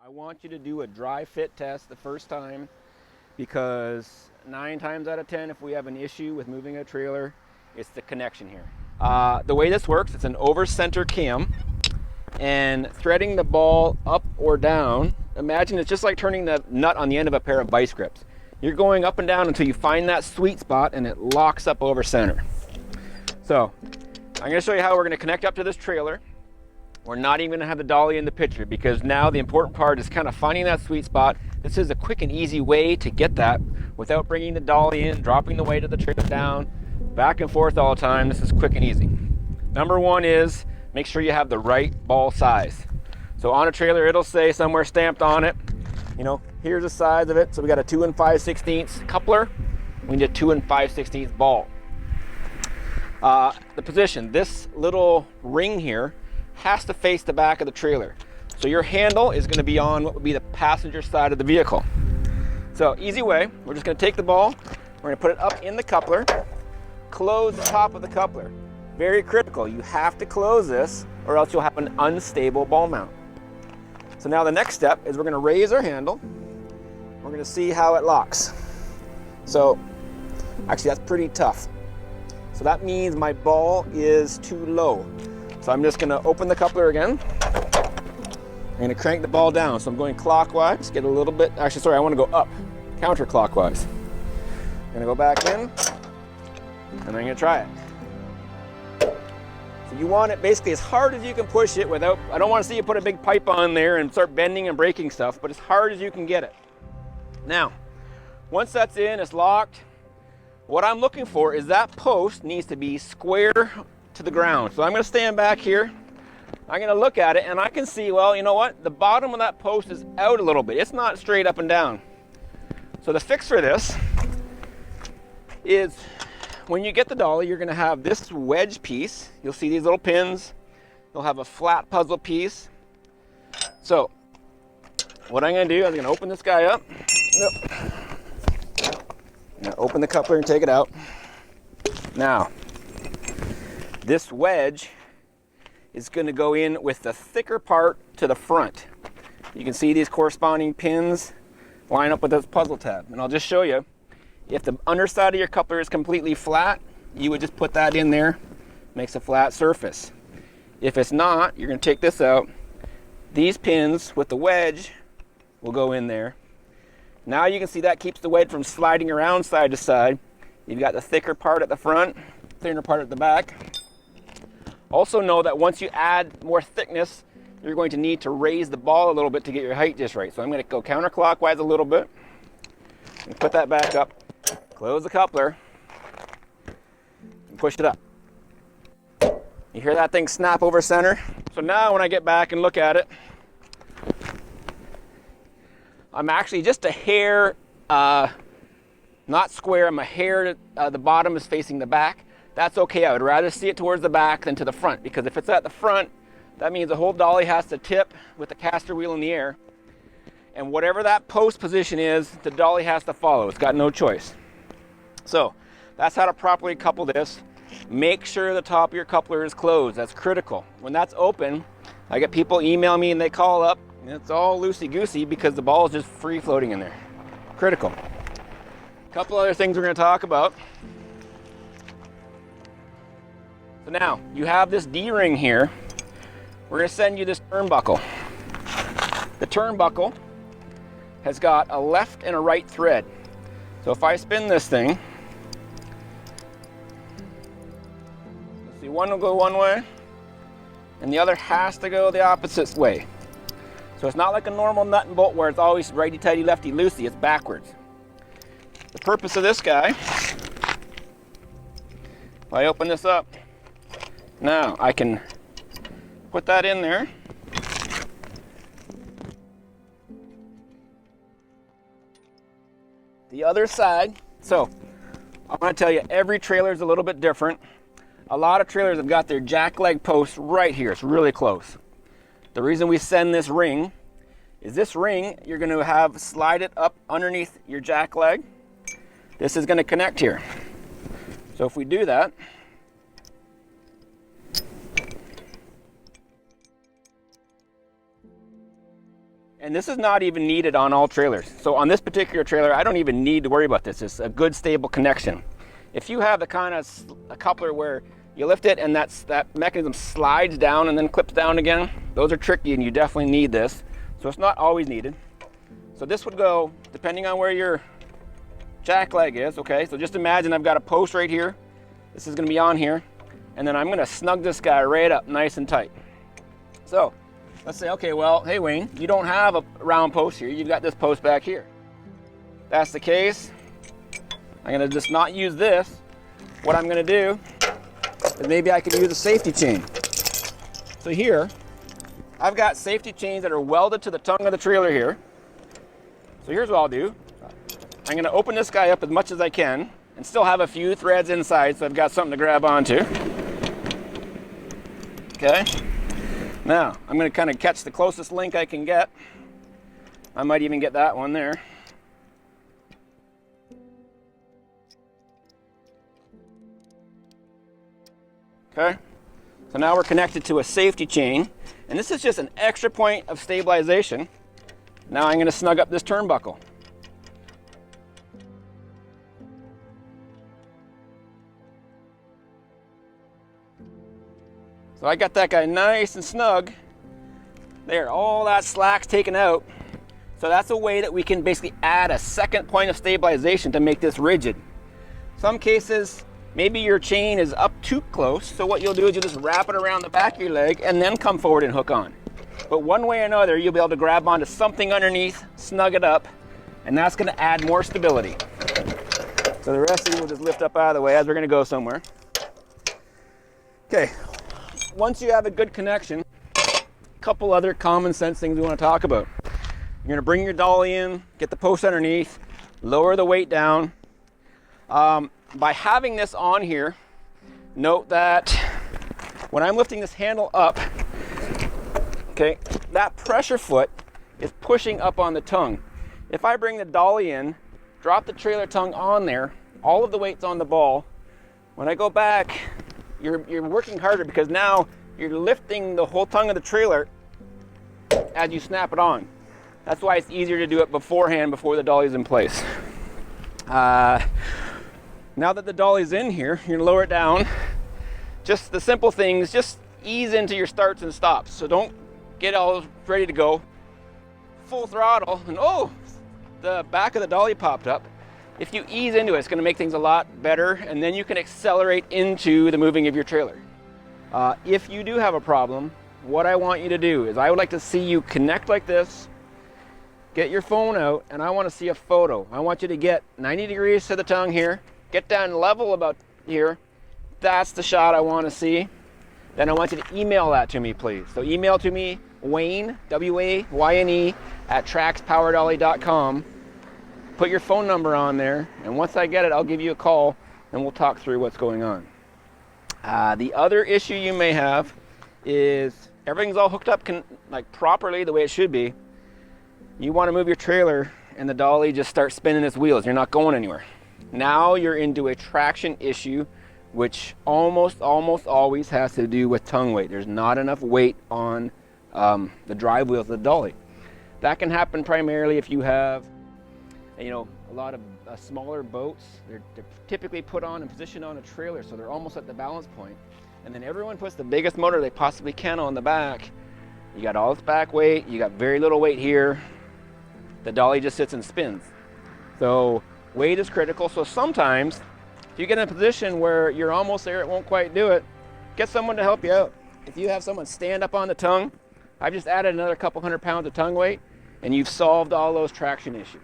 I want you to do a dry fit test the first time, because 9 times out of 10, if we have an issue with moving a trailer, it's the connection here. The way this works, it's an over center cam, and threading the ball up or down, imagine it's just like turning the nut on the end of a pair of vice grips. You're going up and down until you find that sweet spot and it locks up over center. So I'm going to show you how we're going to connect up to this trailer. We're not even going to have the dolly in the picture, because now the important part is kind of finding that sweet spot. This is a quick and easy way to get that without bringing the dolly in, dropping the weight of the trailer down, back and forth all the time. This is quick and easy. Number one is make sure you have the right ball size. So on a trailer, it'll say somewhere stamped on it, you know, here's the size of it. So we got a 2 5/16 coupler. We need a 2 5/16 ball. The position, this little ring here has to face the back of the trailer. So your handle is going to be on what would be the passenger side of the vehicle. So easy way, we're just going to take the ball, we're going to put it up in the coupler, close the top of the coupler. Very critical, you have to close this or else you'll have an unstable ball mount. So now the next step is we're going to raise our handle. We're going to see how it locks. So actually that's pretty tough. So that means my ball is too low. So I'm just going to open the coupler again. I'm going to crank the ball down. So I'm going clockwise, get a little bit, actually sorry, I want to go up, counterclockwise. I'm going to go back in, and I'm going to try it. So you want it basically as hard as you can push it without, I don't want to see you put a big pipe on there and start bending and breaking stuff, but as hard as you can get it. Now, once that's in, it's locked. What I'm looking for is that post needs to be square to the ground. So I'm going to stand back here. I'm going to look at it and I can see, well, you know what? The bottom of that post is out a little bit. It's not straight up and down. So the fix for this is when you get the dolly, you're going to have this wedge piece. You'll see these little pins. You'll have a flat puzzle piece. So what I'm going to do is I'm going to open this guy up. I'm going to open the coupler and take it out. Now, this wedge is going to go in with the thicker part to the front. You can see these corresponding pins line up with this puzzle tab. And I'll just show you, if the underside of your coupler is completely flat, you would just put that in there, makes a flat surface. If it's not, you're going to take this out. These pins with the wedge will go in there. Now you can see that keeps the wedge from sliding around side to side. You've got the thicker part at the front, thinner part at the back. Also know that once you add more thickness, you're going to need to raise the ball a little bit to get your height just right. So I'm going to go counterclockwise a little bit and put that back up, close the coupler, and push it up. You hear that thing snap over center? So now when I get back and look at it, I'm actually just a hair, not square, I'm a hair, the bottom is facing the back. That's okay, I would rather see it towards the back than to the front, because if it's at the front, that means the whole dolly has to tip with the caster wheel in the air. And whatever that post position is, the dolly has to follow. It's got no choice. So that's how to properly couple this. Make sure the top of your coupler is closed. That's critical. When that's open, I get people email me and they call up, and it's all loosey-goosey because the ball is just free floating in there. Critical. A couple other things we're going to talk about. So now, you have this D-ring here. We're going to send you this turnbuckle. The turnbuckle has got a left and a right thread. So if I spin this thing, let's see, one will go one way, and the other has to go the opposite way. So it's not like a normal nut and bolt where it's always righty-tighty, lefty-loosey, it's backwards. The purpose of this guy, if I open this up, now I can put that in there. The other side, so I'm going to tell you, every trailer is a little bit different. A lot of trailers have got their jack leg post right here. It's really close. The reason we send this ring is this ring, you're going to have slide it up underneath your jack leg. This is going to connect here. So if we do that, And this is not even needed on all trailers. So on this particular trailer, I don't even need to worry about this. It's a good stable connection. If you have the kind of a coupler where you lift it and that mechanism slides down and then clips down again, those are tricky and you definitely need this. So it's not always needed. So this would go, depending on where your jack leg is, okay? So just imagine I've got a post right here. This is gonna be on here. And then I'm gonna snug this guy right up nice and tight. So let's say, okay, well, hey Wayne, you don't have a round post here. You've got this post back here. If that's the case, I'm gonna just not use this. What I'm gonna do is maybe I could use a safety chain. So here, I've got safety chains that are welded to the tongue of the trailer here. So here's what I'll do. I'm gonna open this guy up as much as I can and still have a few threads inside so I've got something to grab onto. Okay. Now, I'm going to kind of catch the closest link I can get. I might even get that one there. Okay. So now we're connected to a safety chain, and this is just an extra point of stabilization. Now I'm going to snug up this turnbuckle. So I got that guy nice and snug. There, all that slack's taken out. So that's a way that we can basically add a second point of stabilization to make this rigid. Some cases, maybe your chain is up too close, so what you'll do is you'll just wrap it around the back of your leg and then come forward and hook on. But one way or another, you'll be able to grab onto something underneath, snug it up, and that's gonna add more stability. So the rest of you will just lift up out of the way as we're gonna go somewhere. Okay. Once you have a good connection, a couple other common sense things we want to talk about. You're going to bring your dolly in, get the post underneath, lower the weight down. By having this on here, note that when I'm lifting this handle up, okay, that pressure foot is pushing up on the tongue. If I bring the dolly in, drop the trailer tongue on there, all of the weight's on the ball. When I go back, you're working harder because now you're lifting the whole tongue of the trailer as you snap it on. That's why it's easier to do it beforehand, before the dolly's in place. Now that the dolly's in here, you're gonna lower it down. Just the simple things, just ease into your starts and stops. So don't get all ready to go full throttle and oh, the back of the dolly popped up. If you ease into it, it's going to make things a lot better, and then you can accelerate into the moving of your trailer. If you do have a problem, what I want you to do is I would like to see you connect like this, get your phone out, and I want to see a photo. I want you to get 90 degrees to the tongue here, get down level about here. That's the shot I want to see. Then I want you to email that to me, please. So email to me, Wayne, W-A-Y-N-E, @traxpowerdolly.com. Put your phone number on there, and once I get it, I'll give you a call, and we'll talk through what's going on. The other issue you may have is everything's all hooked up like properly the way it should be. You want to move your trailer, and the dolly just starts spinning its wheels. You're not going anywhere. Now you're into a traction issue, which almost always has to do with tongue weight. There's not enough weight on the drive wheels of the dolly. That can happen primarily if you have a lot of smaller boats. They're typically put on and positioned on a trailer, so they're almost at the balance point. And then everyone puts the biggest motor they possibly can on the back. You got all this back weight, you got very little weight here. The dolly just sits and spins. So weight is critical. So sometimes if you get in a position where you're almost there, it won't quite do it, get someone to help you out. If you have someone stand up on the tongue, I've just added another couple 100 pounds of tongue weight, and you've solved all those traction issues.